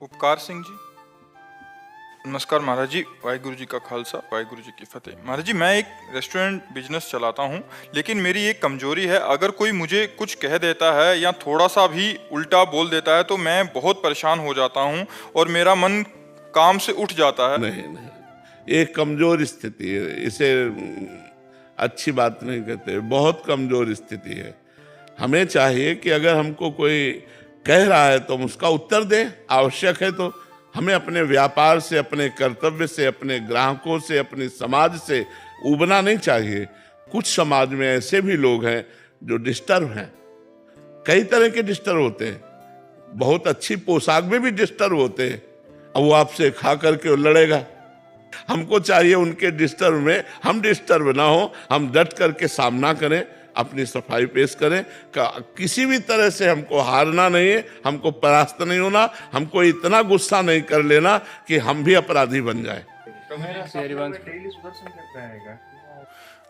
उपकार सिंह जी। नमस्कार महाराज जी, वाहिगुरु जी का खालसा, वाहिगुरु जी की फतेह। महाराज जी, मैं एक रेस्टोरेंट बिजनेस चलाता हूँ, लेकिन मेरी एक कमजोरी है। अगर कोई मुझे कुछ कह देता है या थोड़ा सा भी उल्टा बोल देता है तो मैं बहुत परेशान हो जाता हूँ और मेरा मन काम से उठ जाता है। नहीं नहीं, एक कमजोर स्थिति है, इसे अच्छी बात नहीं कहते, बहुत कमजोर स्थिति है। हमें चाहिए कि अगर हमको कोई कह रहा है तो हम उसका उत्तर दें, आवश्यक है तो। हमें अपने व्यापार से, अपने कर्तव्य से, अपने ग्राहकों से, अपने समाज से उबना नहीं चाहिए। कुछ समाज में ऐसे भी लोग हैं जो डिस्टर्ब हैं, कई तरह के डिस्टर्ब होते हैं, बहुत अच्छी पोशाक में भी डिस्टर्ब होते हैं। अब वो आपसे खा करके वो लड़ेगा। हमको चाहिए उनके डिस्टर्ब में हम डिस्टर्ब ना हो, हम डट करके सामना करें, अपनी सफाई पेश करें। किसी भी तरह से हमको हारना नहीं है, हमको परास्त नहीं होना, हमको इतना गुस्सा नहीं कर लेना कि हम भी अपराधी बन जाए।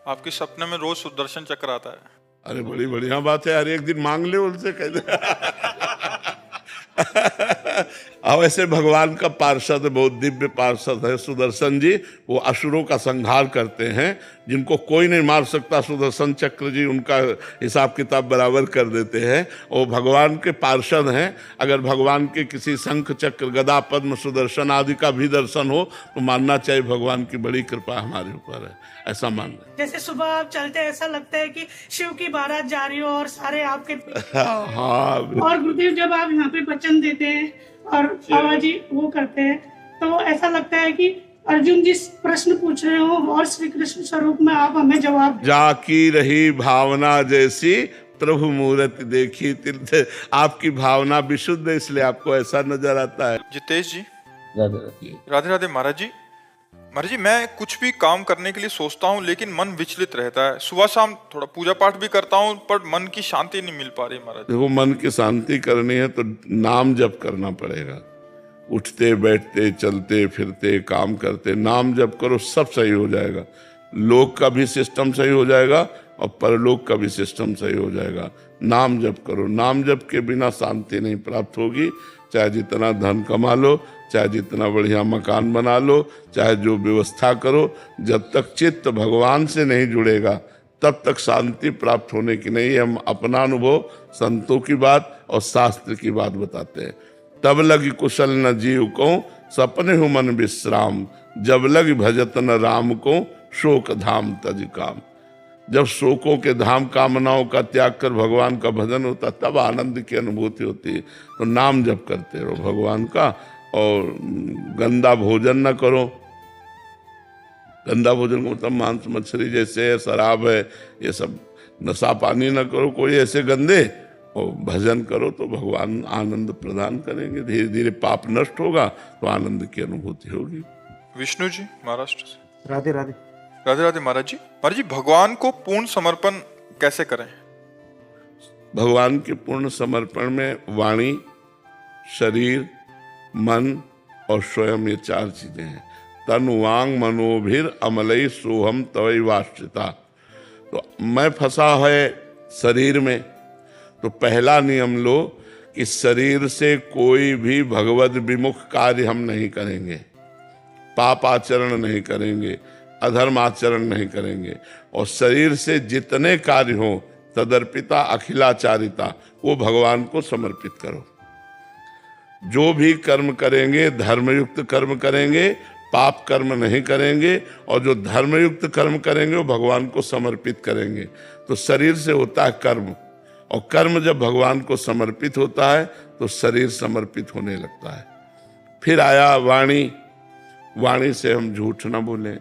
आपके सपने में रोज सुदर्शन चक्र आता है? अरे बड़ी बढ़िया बात है यार, एक दिन मांग ले उनसे, कह दे। अब ऐसे भगवान का पार्षद, बहुत दिव्य पार्षद है सुदर्शन जी। वो असुरों का संहार करते हैं, जिनको कोई नहीं मार सकता। सुदर्शन चक्र जी उनका हिसाब किताब बराबर कर देते हैं। वो भगवान के पार्षद हैं। अगर भगवान के किसी शंख चक्र गदा पद्म सुदर्शन आदि का भी दर्शन हो तो मानना चाहिए भगवान की बड़ी कृपा हमारे ऊपर है, ऐसा मानना। जैसे सुबह आप चलते हैं, ऐसा लगता है कि शिव की बारात जा रही हो और सारे आपके हाँ, और गुरुदेव जब आप यहाँ पे वचन देते हैं और बाबा जी वो करते हैं तो ऐसा लगता है कि अर्जुन जी प्रश्न पूछ रहे हो और श्री कृष्ण स्वरूप में आप हमें जवाब दें। जाकी रही भावना जैसी प्रभु मूर्ति देखी तीर्थ। आपकी भावना विशुद्ध है, इसलिए आपको ऐसा नजर आता है। जितेश जी, राधे राधे राधे। महाराज जी, महाराज जी, मैं कुछ भी काम करने के लिए सोचता हूँ लेकिन मन विचलित रहता है। सुबह शाम थोड़ा पूजा पाठ भी करता हूँ पर मन की शांति नहीं मिल पा रही महाराज। देखो, मन की शांति करनी है तो नाम जप करना पड़ेगा। उठते बैठते चलते फिरते काम करते नाम जप करो, सब सही हो जाएगा। लोक का भी सिस्टम सही हो जाएगा और परलोक का भी सिस्टम सही हो जाएगा। नाम जप करो, नाम जप के बिना शांति नहीं प्राप्त होगी। चाहे जितना धन कमा लो, चाहे जितना बढ़िया मकान बना लो, चाहे जो व्यवस्था करो, जब तक चित्त भगवान से नहीं जुड़ेगा तब तक शांति प्राप्त होने की नहीं। हम अपना अनुभव, संतों की बात और शास्त्र की बात बताते हैं। तब लगी कुशल न जीव को, सपने हो मन विश्राम। जब लगी भजत न राम को, शोक धाम तज काम। जब शोकों के धाम कामनाओं का त्याग कर भगवान का भजन होता तब आनंद की अनुभूति होती है। तो नाम जप करते रहो भगवान का, और गंदा भोजन न करो। गंदा भोजन को मतलब मांस मछली जैसे है, शराब है, ये सब नशा पानी न करो कोई ऐसे गंदे, और भजन करो तो भगवान आनंद प्रदान करेंगे। धीरे धीरे पाप नष्ट होगा तो आनंद की अनुभूति होगी। विष्णु जी, महाराष्ट्र से। राधे राधे। राधे राधे महाराज जी। महाराज जी, भगवान को पूर्ण समर्पण कैसे करें? भगवान के पूर्ण समर्पण में वाणी, शरीर, मन और स्वयं, ये चार चीजें हैं। तन वांग मनोभिर अमलई सोहम तवई वाश्रिता। तो मैं फंसा है शरीर में, तो पहला नियम लो कि शरीर से कोई भी भगवद विमुख कार्य हम नहीं करेंगे, पाप आचरण नहीं करेंगे, अधर्म आचरण नहीं करेंगे। और शरीर से जितने कार्य हो तदर्पिता अखिलाचारिता, वो भगवान को समर्पित करो। जो भी कर्म करेंगे धर्मयुक्त कर्म करेंगे, पाप कर्म नहीं करेंगे। और जो धर्मयुक्त कर्म करेंगे वो भगवान को समर्पित करेंगे। तो शरीर से होता है कर्म, और कर्म जब भगवान को समर्पित होता है तो शरीर समर्पित होने लगता है। फिर आया वाणी। वाणी से हम झूठ न बोलें,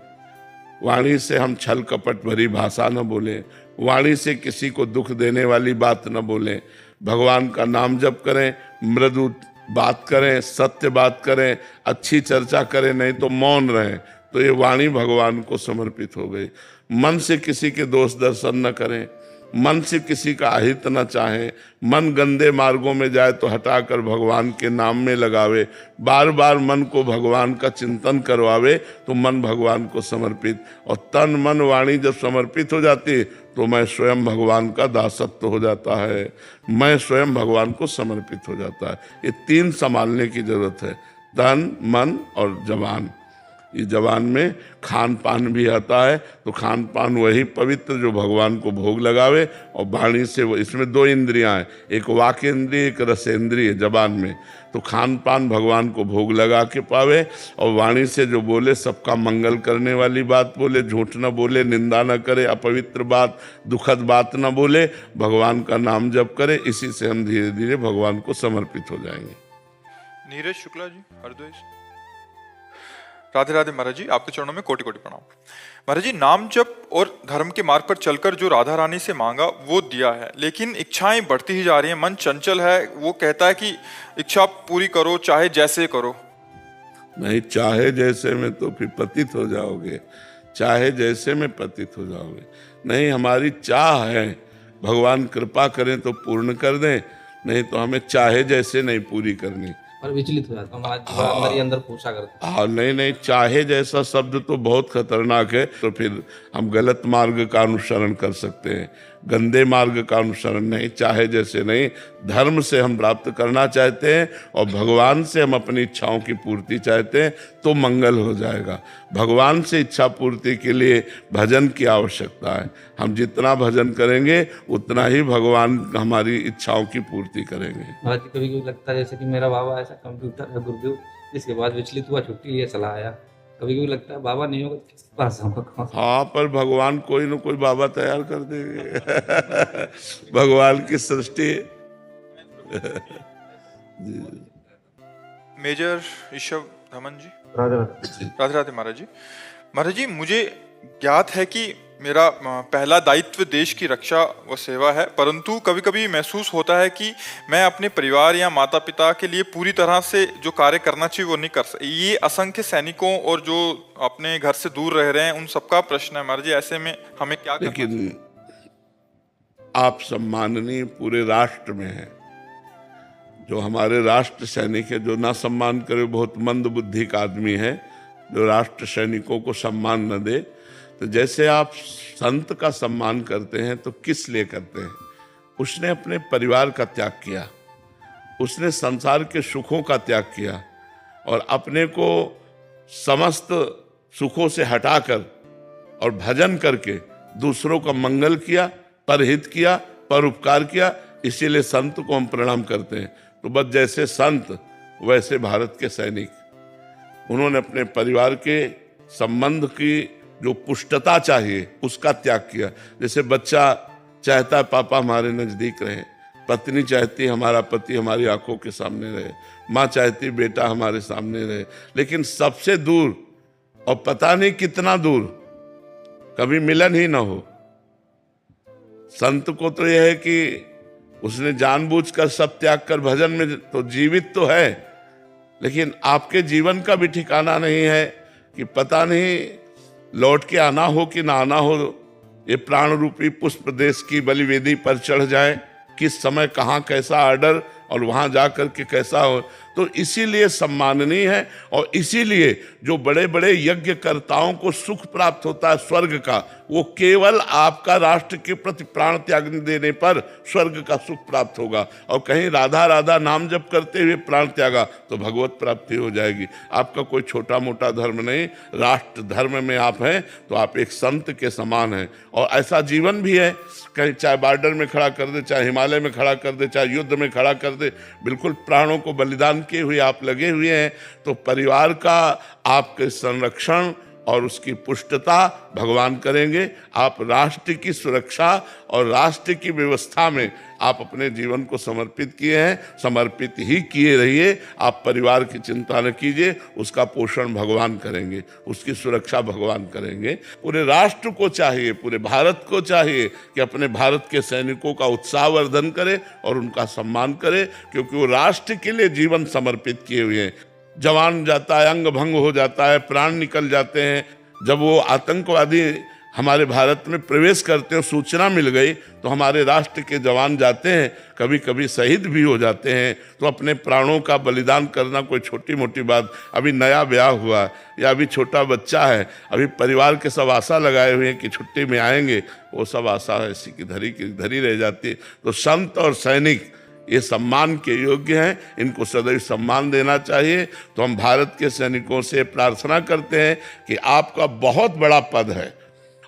वाणी से हम छल कपट भरी भाषा न बोलें, वाणी से किसी को दुख देने वाली बात न बोलें। भगवान का नाम जप करें, मृदु बात करें, सत्य बात करें, अच्छी चर्चा करें, नहीं तो मौन रहें। तो ये वाणी भगवान को समर्पित हो गई। मन से किसी के दोष दर्शन न करें, मन से किसी का अहित न चाहे, मन गंदे मार्गों में जाए तो हटाकर भगवान के नाम में लगावे, बार बार मन को भगवान का चिंतन करवावे तो मन भगवान को समर्पित, और तन मन वाणी जब समर्पित हो जाती तो मैं स्वयं भगवान का दासत्व हो जाता है, मैं स्वयं भगवान को समर्पित हो जाता है। ये तीन संभालने की जरूरत है, तन मन और जबान। इस जबान में खान पान भी आता है, तो खान पान वही पवित्र जो भगवान को भोग लगावे, और वाणी से वो, इसमें दो इंद्रियां हैं, एक वाक इंद्रिय एक रसेंद्रिय जबान में, तो खान पान भगवान को भोग लगा के पावे, और वाणी से जो बोले सबका मंगल करने वाली बात बोले, झूठ न बोले, निंदा न करे, अपवित्र बात दुखद बात न बोले, भगवान का नाम जप करे। इसी से हम धीरे धीरे भगवान को समर्पित हो जाएंगे। नीरज शुक्ला जी, हरदोई से। राधे राधे महाराज जी, आपके चरणों में कोटि कोटि प्रणाम। महाराज जी, नाम जप और धर्म के मार्ग पर चलकर जो राधा रानी से मांगा वो दिया है, लेकिन इच्छाएं बढ़ती ही जा रही हैं, मन चंचल है, वो कहता है कि इच्छा पूरी करो चाहे जैसे करो। नहीं, चाहे जैसे में तो फिर पतित हो जाओगे, चाहे जैसे में पतित हो जाओगे। नहीं, हमारी चाह है, भगवान कृपा करें तो पूर्ण कर दें, नहीं तो हमें चाहे जैसे नहीं पूरी करनी। और विचलित हो जाता हूँ, अंदर ही अंदर पूछा करता। हाँ, नहीं, चाहे जैसा शब्द तो बहुत खतरनाक है, तो फिर हम गलत मार्ग का अनुसरण कर सकते हैं, गंदे मार्ग का अनुसरण नहीं। चाहे जैसे नहीं, धर्म से हम प्राप्त करना चाहते हैं और भगवान से हम अपनी इच्छाओं की पूर्ति चाहते हैं तो मंगल हो जाएगा। भगवान से इच्छा पूर्ति के लिए भजन की आवश्यकता है, हम जितना भजन करेंगे उतना ही भगवान हमारी इच्छाओं की पूर्ति करेंगे। कभी कभी लगता है जैसे कि मेरा बाबा ऐसा कंप्यूटर है गुरुदेव, इसके बाद विचलित हुआ, छुट्टी लिए चला आया। कभी कभी लगता है बाबा नहीं होगा किसके पास होगा। हाँ, पर भगवान कोई न कोई बाबा तैयार कर देंगे भगवान की सृष्टि। मेजर ईशव धमन जी, राधे राधे राधे महाराज जी। महाराज जी, मुझे ज्ञात है कि मेरा पहला दायित्व देश की रक्षा व सेवा है, परंतु कभी कभी महसूस होता है कि मैं अपने परिवार या माता पिता के लिए पूरी तरह से जो कार्य करना चाहिए वो नहीं कर सकता। ये असंख्य सैनिकों और जो अपने घर से दूर रह रहे हैं उन सबका प्रश्न है महाराज जी, ऐसे में हमें क्या करना चाहिए? लेकिन आप सम्माननीय पूरे राष्ट्र में हैं, जो हमारे राष्ट्र सैनिक है, जो ना सम्मान करे बहुत मंद बुद्धि का आदमी है, जो राष्ट्र सैनिकों को सम्मान न दे। तो जैसे आप संत का सम्मान करते हैं तो किस लिए करते हैं? उसने अपने परिवार का त्याग किया, उसने संसार के सुखों का त्याग किया और अपने को समस्त सुखों से हटाकर और भजन करके दूसरों का मंगल किया, परहित किया, परोपकार किया। इसीलिए संत को हम प्रणाम करते हैं। तो बस जैसे संत वैसे भारत के सैनिक, उन्होंने अपने परिवार के संबंध की जो पुष्टता चाहिए उसका त्याग किया। जैसे बच्चा चाहता है पापा हमारे नजदीक रहे, पत्नी चाहती हमारा पति हमारी आंखों के सामने रहे, माँ चाहती बेटा हमारे सामने रहे, लेकिन सबसे दूर और पता नहीं कितना दूर कभी मिलन ही ना हो। संत को तो यह है कि उसने जानबूझकर सब त्याग कर भजन में तो जीवित तो है, लेकिन आपके जीवन का भी ठिकाना नहीं है कि पता नहीं लौट के आना हो कि ना आना हो। ये प्राण रूपी पुष्प देश की बलिवेदी पर चढ़ जाए, किस समय कहाँ कैसा आर्डर और वहाँ जा कर के कैसा हो। तो इसीलिए सम्माननीय है और इसीलिए जो बड़े बड़े यज्ञकर्ताओं को सुख प्राप्त होता है स्वर्ग का, वो केवल आपका राष्ट्र के प्रति प्राण त्याग देने पर स्वर्ग का सुख प्राप्त होगा। और कहीं राधा राधा नाम जप करते हुए प्राण त्यागा तो भगवत प्राप्ति हो जाएगी। आपका कोई छोटा मोटा धर्म नहीं, राष्ट्र धर्म में आप हैं तो आप एक संत के समान हैं। और ऐसा जीवन भी है, कहीं चाहे बॉर्डर में खड़ा कर दे, चाहे हिमालय में खड़ा कर दे, चाहे युद्ध में खड़ा कर दे, बिल्कुल प्राणों को बलिदान किए हुए आप लगे हुए हैं। तो परिवार का आपके संरक्षण और उसकी पुष्टता भगवान करेंगे। आप राष्ट्र की सुरक्षा और राष्ट्र की व्यवस्था में आप अपने जीवन को समर्पित किए हैं, समर्पित ही किए रहिए। आप परिवार की चिंता न कीजिए, उसका पोषण भगवान करेंगे, उसकी सुरक्षा भगवान करेंगे। पूरे राष्ट्र को चाहिए, पूरे भारत को चाहिए कि अपने भारत के सैनिकों का उत्साहवर्धन करे और उनका सम्मान करे, क्योंकि वो राष्ट्र के लिए जीवन समर्पित किए हुए हैं। जवान जाता है, अंग भंग हो जाता है, प्राण निकल जाते हैं, जब वो आतंकवादी हमारे भारत में प्रवेश करते हैं, सूचना मिल गई तो हमारे राष्ट्र के जवान जाते हैं, कभी कभी शहीद भी हो जाते हैं। तो अपने प्राणों का बलिदान करना कोई छोटी मोटी बात। अभी नया ब्याह हुआ या अभी छोटा बच्चा है, अभी परिवार के सब आशा लगाए हुए हैं कि छुट्टी में आएंगे, वो सब आशा ऐसी की धरी रह जाती है। तो संत और सैनिक ये सम्मान के योग्य हैं, इनको सदैव सम्मान देना चाहिए। तो हम भारत के सैनिकों से प्रार्थना करते हैं कि आपका बहुत बड़ा पद है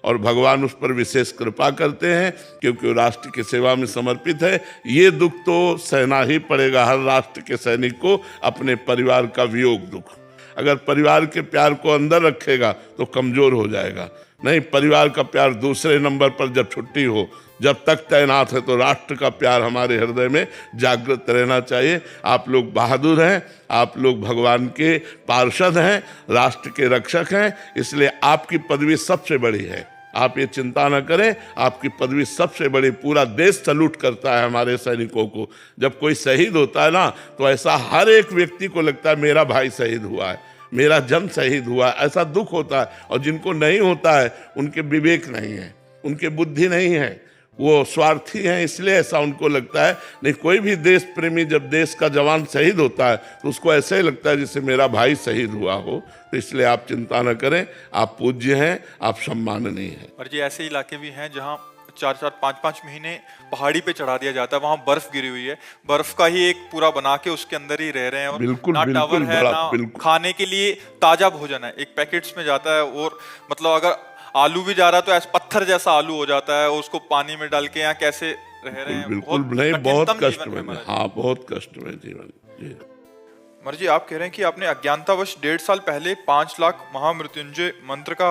और भगवान उस पर विशेष कृपा करते हैं, क्योंकि वो राष्ट्र की सेवा में समर्पित है। ये दुख तो सहना ही पड़ेगा हर राष्ट्र के सैनिक को, अपने परिवार का वियोग दुख। अगर परिवार के प्यार को अंदर रखेगा तो कमजोर हो जाएगा। नहीं, परिवार का प्यार दूसरे नंबर पर जब छुट्टी हो, जब तक तैनात है तो राष्ट्र का प्यार हमारे हृदय में जागृत रहना चाहिए। आप लोग बहादुर हैं, आप लोग भगवान के पार्षद हैं, राष्ट्र के रक्षक हैं, इसलिए आपकी पदवी सबसे बड़ी है। आप ये चिंता न करें, आपकी पदवी सबसे बड़ी। पूरा देश सैल्यूट करता है हमारे सैनिकों को। जब कोई शहीद होता है ना, तो ऐसा हर एक व्यक्ति को लगता है मेरा भाई शहीद हुआ है, मेरा जन शहीद हुआ है, ऐसा दुख होता है। और जिनको नहीं होता है उनके विवेक नहीं है, उनके बुद्धि नहीं है, वो स्वार्थी हैं, इसलिए ऐसा उनको लगता है। नहीं, कोई भी देश प्रेमी जब देश का जवान शहीद होता है तो उसको ऐसे ही लगता है जैसे मेरा भाई शहीद हुआ हो। तो इसलिए आप चिंता न करें, आप पूज्य हैं, आप सम्माननीय हैं। और जी ऐसे इलाके भी हैं जहाँ 4-4, 5-5 महीने पहाड़ी पे चढ़ा दिया जाता है, वहाँ बर्फ गिरी हुई है, बर्फ का ही एक पूरा बना के उसके अंदर ही रह रहे हैं। और बिल्कुल, ना बिल्कुल, टावर है, बड़ा, ना बिल्कुल। खाने के लिए ताजा भोजन है, एक पैकेट्स में जाता है। और मतलब अगर आलू भी जा रहा है तो ऐसा पत्थर जैसा आलू हो जाता है, उसको पानी में डाल के यहाँ कैसे रह रहे हैं। बिल्कुल नहीं, बहुत कठिनतम कष्ट जीवन है में, हमारा। हाँ बहुत कष्ट में जीवन जी। मर्जी, आप कह रहे हैं कि आपने अज्ञानतावश 1.5 साल पहले 5 लाख महामृत्युंजय मंत्र का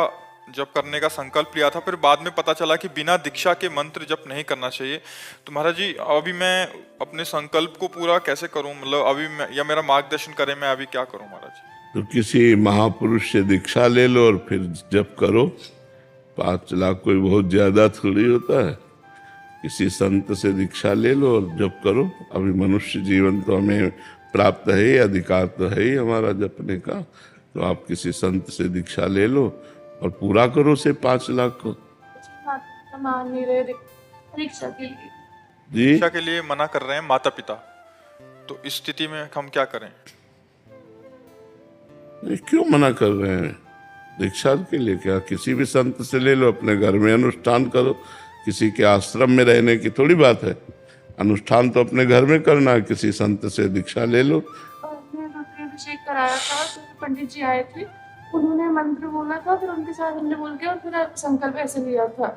जप करने का संकल्प लिया था, फिर बाद में पता चला कि बिना दीक्षा के मंत्र जप नहीं करना चाहिए। तो महाराज जी, अभी मैं अपने संकल्प को पूरा कैसे करूं? मतलब अभी या मेरा मार्गदर्शन करें, मैं अभी क्या करूं महाराज जी? तो किसी महापुरुष से दीक्षा ले लो और फिर जप करो। 5 लाख कोई बहुत ज्यादा थोड़ी होता है। किसी संत से दीक्षा ले लो और जप करो। अभी मनुष्य जीवन तो हमें प्राप्त है, अधिकार तो है ही हमारा जपने का। तो आप किसी संत से दीक्षा ले लो और पूरा करो से 5 लाख को। मान नहीं रहे दीक्षा के लिए। जी, दीक्षा के लिए मना कर रहे हैं माता पिता, तो इस स्थिति में हम क्या करें? नहीं, क्यों मना कर रहे हैं? दीक्षा के लिए क्या, किसी भी संत से ले लो, अपने घर में अनुष्ठान करो। किसी के आश्रम में रहने की थोड़ी बात है, अनुष्ठान तो अपने घर में करना है। किसी संत से दीक्षा ले लो। हमने रुद्राभिषेक कराया था, तो पंडित जी आए थे, उन्होंने मंत्र बोला था, फिर उनके साथ हमने बोल के और फिर संकल्प ऐसे लिया था।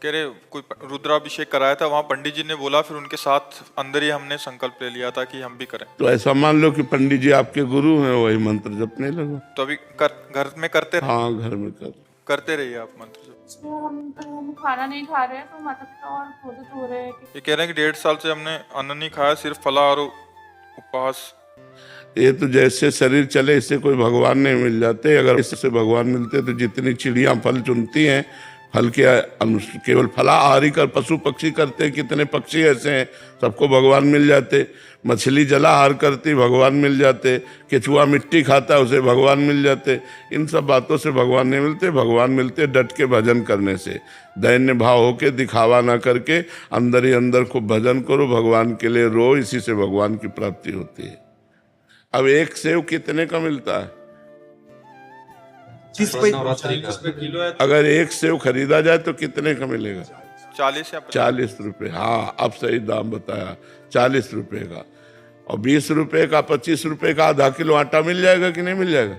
कह रहे कोई रुद्राभिषेक कराया था, वहाँ पंडित जी ने बोला, फिर उनके साथ अंदर ही हमने संकल्प ले लिया था कि हम भी करें। तो ऐसा मान लो कि पंडित जी आपके गुरु हैं, वही मंत्र जपने लगो। तो अभी घर में करते रहिए। हाँ, घर में करते रहिए आप मंत्र जप। इसमें हम खाना नहीं खा रहे हैं, तो माता पिता और क्रोधित हो रहे हैं कि ये कह रहे हैं कि 1.5 साल से हमने अन्न नहीं खाया, सिर्फ फलाहार और उपवास। ये तो जैसे शरीर चले इससे कोई भगवान नहीं मिल जाते। अगर इससे भगवान मिलते तो जितनी चिड़ियां फल चुनती हैं, फल के केवल फलाहारी कर पशु पक्षी करते हैं, कितने पक्षी ऐसे हैं, सबको भगवान मिल जाते। मछली जलाहार करती, भगवान मिल जाते। केचुआ मिट्टी खाता है, उसे भगवान मिल जाते। इन सब बातों से भगवान नहीं मिलते। भगवान मिलते डट के भजन करने से। दैन्य भाव होके, दिखावा ना करके, अंदर ही अंदर खूब भजन करो, भगवान के लिए रो, इसी से भगवान की प्राप्ति होती है। अब एक सेव कितने का मिलता है? 30 किलो है, अगर एक सेव खरीदा जाए तो कितने का मिलेगा? 40 या 40 रुपये। हाँ, अब सही दाम बताया, 40 रुपये का। और 20 रुपये का, 25 रुपये का आधा किलो आटा मिल जाएगा कि नहीं मिल जाएगा?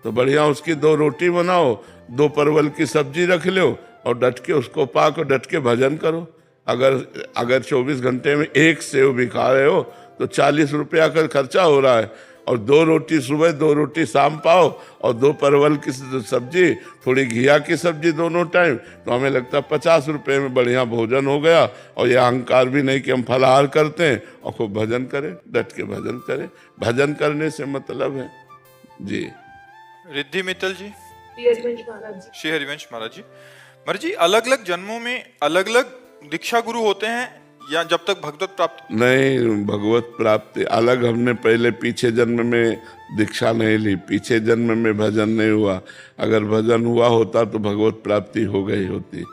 तो बढ़िया उसकी 2 रोटी बनाओ, 2 परवल की सब्जी रख लो और डट के उसको पाक और डट के भजन करो। अगर 24 घंटे में एक सेव भी खा रहे हो तो 40 रुपया का खर्चा हो रहा है। और 2 रोटी सुबह, 2 रोटी शाम पाओ और 2 परवल की सब्जी, थोड़ी घिया की सब्जी दोनों टाइम, तो हमें लगता है 50 रुपये में बढ़िया भोजन हो गया। और ये अहंकार भी नहीं कि हम फलाहार करते हैं, और खूब भजन करें, डट के भजन करें। भजन करने से मतलब है जी। रिद्धि मित्तल जी, श्री हरिवंश महाराज जी। महाराज जी, अलग अलग जन्मों में अलग अलग दीक्षा गुरु होते हैं, या जब तक भगवत प्राप्त? नहीं, भगवत प्राप्ति अलग। हमने पहले पीछे जन्म में दीक्षा नहीं ली, पीछे जन्म में भजन नहीं हुआ। अगर भजन हुआ होता तो भगवत प्राप्ति हो गई होती।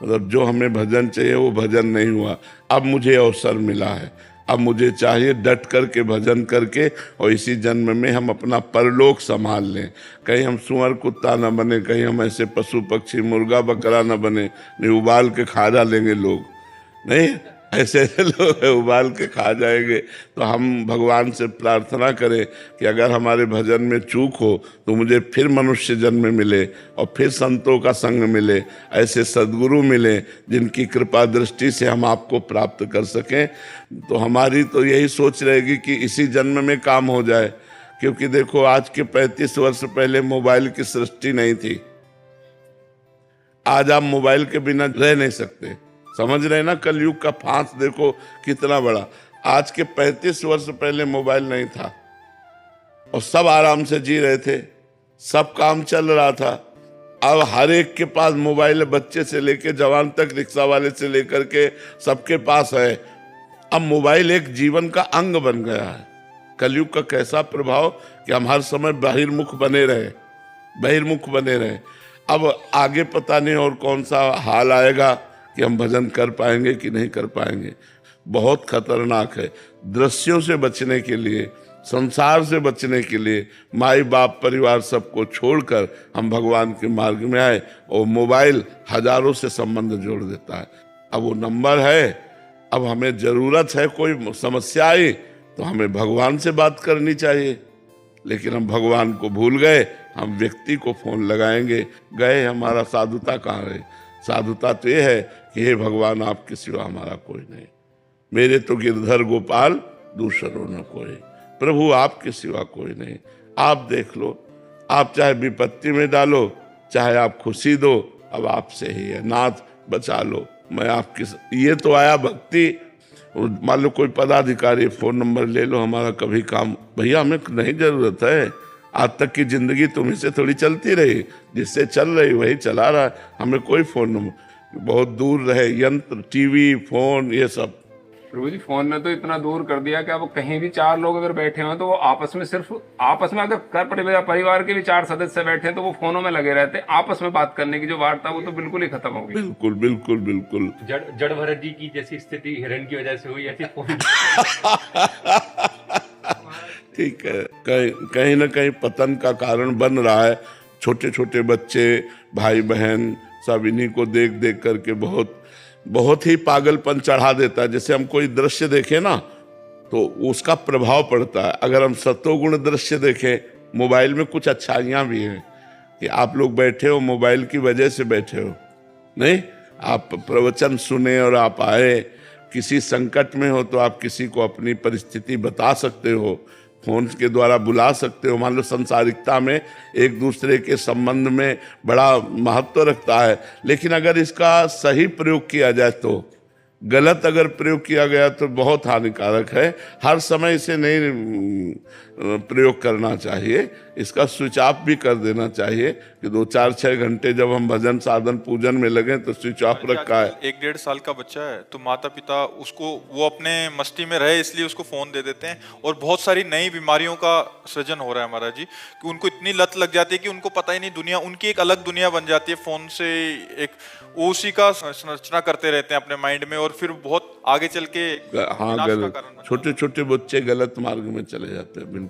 मतलब जो हमें भजन चाहिए वो भजन नहीं हुआ। अब मुझे अवसर मिला है, अब मुझे चाहिए डट करके भजन करके और इसी जन्म में हम अपना परलोक संभाल लें। कहीं हम सुअर कुत्ता न बने, कहीं हम ऐसे पशु पक्षी मुर्गा बकरा न बने, नहीं उबाल के खा डालेंगे लोग, नहीं ऐसे ऐसे लोग उबाल के खा जाएंगे। तो हम भगवान से प्रार्थना करें कि अगर हमारे भजन में चूक हो तो मुझे फिर मनुष्य जन्म मिले और फिर संतों का संग मिले, ऐसे सद्गुरु मिले जिनकी कृपा दृष्टि से हम आपको प्राप्त कर सकें। तो हमारी तो यही सोच रहेगी कि इसी जन्म में काम हो जाए, क्योंकि देखो आज के 35 वर्ष पहले मोबाइल की सृष्टि नहीं थी। आज आप मोबाइल के बिना रह नहीं सकते, समझ रहे ना, कलयुग का फांस देखो कितना बड़ा। आज के 35 वर्ष पहले मोबाइल नहीं था और सब आराम से जी रहे थे, सब काम चल रहा था। अब हर एक के पास मोबाइल है, बच्चे से लेकर जवान तक, रिक्शा वाले से लेकर के सबके पास है। अब मोबाइल एक जीवन का अंग बन गया है। कलयुग का कैसा प्रभाव कि हम हर समय बहिर्मुख बने रहे। अब आगे पता नहीं और कौन सा हाल आएगा कि हम भजन कर पाएंगे कि नहीं कर पाएंगे। बहुत खतरनाक है। दृश्यों से बचने के लिए, संसार से बचने के लिए माई बाप परिवार सबको छोड़कर हम भगवान के मार्ग में आए और मोबाइल हजारों से संबंध जोड़ देता है। अब वो नंबर है, अब हमें जरूरत है, कोई समस्या आई तो हमें भगवान से बात करनी चाहिए, लेकिन हम भगवान को भूल गए, हम व्यक्ति को फोन लगाएंगे। गए हमारा साधुता कहाँ है? साधुता तो ये है कि हे भगवान आपके सिवा हमारा कोई नहीं, मेरे तो गिरधर गोपाल दूसरों न कोई, प्रभु आपके सिवा कोई नहीं। आप देख लो, आप चाहे विपत्ति में डालो, चाहे आप खुशी दो, अब आपसे ही है। नाथ बचा लो, मैं आपके। ये तो आया भक्ति। मान लो कोई पदाधिकारी फोन नंबर ले लो, हमारा कभी काम, भैया हमें नहीं जरूरत है। आज तक की जिंदगी तुम्हीं से थोड़ी चलती रही, जिससे चल रही वही चला रहा है, हमें कोई फोन नंबर। बहुत दूर रहे यंत्र, टीवी, फोन, ये सब। प्रभु जी फोन ने तो इतना दूर कर दिया कि अब कहीं भी 4 लोग अगर बैठे हो तो वो आपस में अगर कर परिवार के भी 4 सदस्य बैठे हैं तो वो फोनों में लगे रहते हैं। आपस में बात करने की जो वार्ता वो तो बिल्कुल ही खत्म हो गई। बिल्कुल बिल्कुल बिल्कुल। जड़ भरत जी की जैसी स्थिति हिरण की वजह से हुई, ऐसी फोन ठीक है, कहीं ना कहीं पतन का कारण बन रहा है। छोटे छोटे बच्चे, भाई बहन सब इन्हीं को देख देख करके बहुत ही पागलपन चढ़ा देता है। जैसे हम कोई दृश्य देखें ना तो उसका प्रभाव पड़ता है। अगर हम सत्वगुण दृश्य देखें, मोबाइल में कुछ अच्छाइयाँ भी हैं कि आप लोग बैठे हो मोबाइल की वजह से बैठे हो, नहीं आप प्रवचन सुने और आप आए, किसी संकट में हो तो आप किसी को अपनी परिस्थिति बता सकते हो, फोन के द्वारा बुला सकते हो। मान लो संसारिकता में एक दूसरे के संबंध में बड़ा महत्व रखता है, लेकिन अगर इसका सही प्रयोग किया जाए तो, गलत अगर प्रयोग किया गया तो बहुत हानिकारक है। हर समय इसे नहीं प्रयोग करना चाहिए, इसका स्विच ऑफ भी कर देना चाहिए कि 2, 4, 6 घंटे जब हम भजन साधन पूजन में लगे तो स्विच ऑफ रखा है। 1-1.5 साल का बच्चा है तो माता पिता उसको, वो अपने मस्ती में रहे इसलिए उसको फोन दे देते हैं, और बहुत सारी नई बीमारियों का सृजन हो रहा है महाराज जी, कि उनको इतनी लत लग जाती है कि उनको पता ही नहीं, दुनिया उनकी एक अलग दुनिया बन जाती है फोन से। एक उसी का संरचना करते रहते हैं अपने माइंड में, और फिर बहुत आगे चल के गलत, छोटे छोटे बच्चे गलत मार्ग में चले जाते हैं। बिल्कुल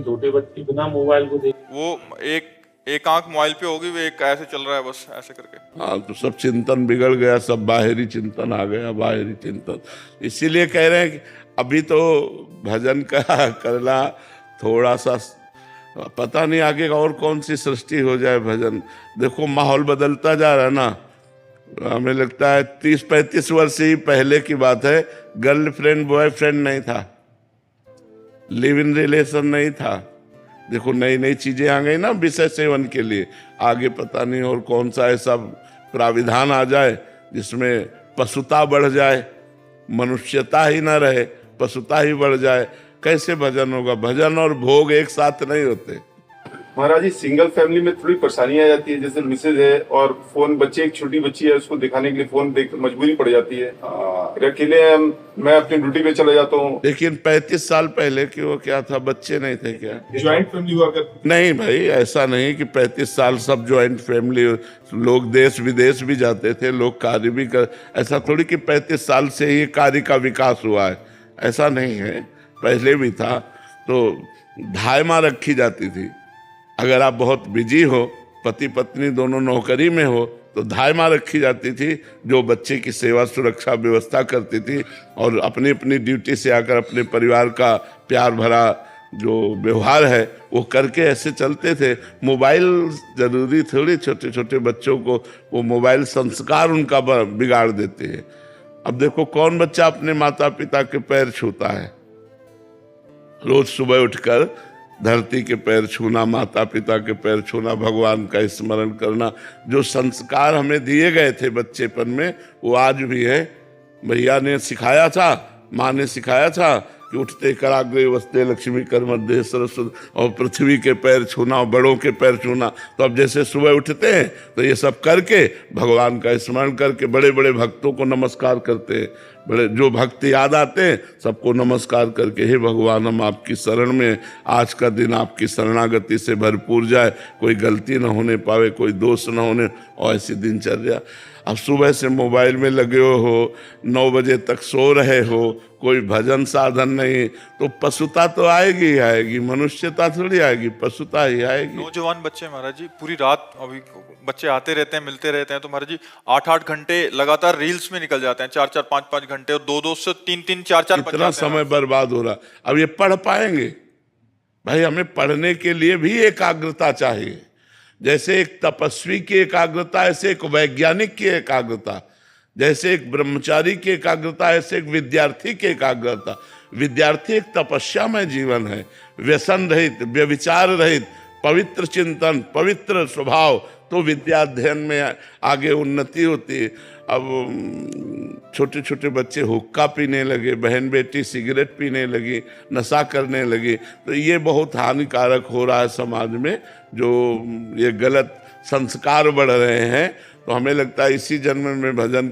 छोटे बच्चे बिना मोबाइल को देख, वो एक आंख मोबाइल पे होगी, वो एक ऐसे चल रहा है बस ऐसे करके। हाँ, तो सब चिंतन बिगड़ गया, सब बाहरी चिंतन आ गया, बाहरी चिंतन। इसीलिए कह रहे हैं कि अभी तो भजन का करना थोड़ा सा, पता नहीं आगे और कौन सी सृष्टि हो जाए। भजन देखो माहौल बदलता जा रहा है ना। हमें लगता है 30-35 वर्ष ही पहले की बात है, गर्लफ्रेंड बॉयफ्रेंड नहीं था, लिव इन रिलेशन नहीं था। देखो नई नई चीजें आ गई ना विषय सेवन के लिए। आगे पता नहीं और कौन सा ऐसा प्राविधान आ जाए जिसमें पशुता बढ़ जाए, मनुष्यता ही ना रहे, पशुता ही बढ़ जाए। कैसे भजन होगा? भजन और भोग एक साथ नहीं होते। महाराज जी सिंगल फैमिली में थोड़ी परेशानी आ जाती है, जैसे मिसेज है और फोन, बच्चे, एक छोटी बच्ची है उसको दिखाने के लिए फोन देख मजबूरी पड़ जाती है। फिर अकेले मैं अपनी ड्यूटी पे चला जाता हूँ। लेकिन 35 साल पहले कि वो क्या था, बच्चे नहीं थे क्या? ज्वाइंट फैमिली हुआ कर। नहीं भाई, ऐसा नहीं कि 35 साल सब ज्वाइंट फैमिली, लोग देश विदेश भी जाते थे, लोग कार्य भी कर, ऐसा थोड़ी कि 35 साल से ही कार्य का विकास हुआ है, ऐसा नहीं है, पहले भी था। तो धायमा रखी जाती थी। अगर आप बहुत बिजी हो, पति पत्नी दोनों नौकरी में हो, तो धायमा रखी जाती थी जो बच्चे की सेवा सुरक्षा व्यवस्था करती थी, और अपनी अपनी ड्यूटी से आकर अपने परिवार का प्यार भरा जो व्यवहार है वो करके ऐसे चलते थे। मोबाइल जरूरी थोड़ी, छोटे छोटे बच्चों को वो मोबाइल संस्कार उनका बिगाड़ देते हैं। अब देखो कौन बच्चा अपने माता पिता के पैर छूता है? रोज सुबह उठकर धरती के पैर छूना, माता पिता के पैर छूना, भगवान का स्मरण करना, जो संस्कार हमें दिए गए थे बच्चेपन में वो आज भी है। भैया ने सिखाया था, माँ ने सिखाया था कि उठते कराग्रे वस्ते लक्ष्मी कर मध्य सरस्वती, और पृथ्वी के पैर छूना और बड़ों के पैर छूना। तो अब जैसे सुबह उठते हैं तो ये सब करके भगवान का स्मरण करके बड़े बड़े भक्तों को नमस्कार करते हैं, बड़े जो भक्त याद आते हैं सबको नमस्कार करके, हे भगवान हम आपकी शरण में, आज का दिन आपकी शरणागति से भरपूर जाए, कोई गलती न होने पावे, कोई दोष न होने, और ऐसी दिनचर्या। अब सुबह से मोबाइल में लगे हो, 9 बजे तक सो रहे हो, कोई भजन साधन नहीं, तो पशुता तो आएगी ही आएगी, मनुष्यता थोड़ी आएगी, पशुता ही आएगी। नौजवान बच्चे महाराज जी पूरी रात, अभी बच्चे आते रहते हैं, मिलते रहते हैं, तो महाराज जी 8-8 घंटे लगातार रील्स में निकल जाते हैं, 4-4 5-5 घंटे, और 2-2 से 3-3 4-4 बज इतना जाते हैं। समय बर्बाद हो रहा। अब ये पढ़ पाएंगे? भाई हमें पढ़ने के लिए भी एकाग्रता चाहिए। जैसे एक तपस्वी की एकाग्रता, ऐसे एक वैज्ञानिक की एकाग्रता, जैसे एक ब्रह्मचारी की एकाग्रता, ऐसे एक विद्यार्थी की एकाग्रता। विद्यार्थी एक तपस्यामय जीवन है, व्यसन रहित, व्यभिचार रहित, पवित्र चिंतन, पवित्र स्वभाव, तो विद्या अध्ययन में आगे उन्नति होती है। अब छोटे छोटे बच्चे हुक्का पीने लगे, बहन बेटी सिगरेट पीने लगी, नशा करने लगी, तो ये बहुत हानिकारक हो रहा है समाज में, जो ये गलत संस्कार बढ़ रहे हैं। तो हमें लगता है इसी जन्म में भजन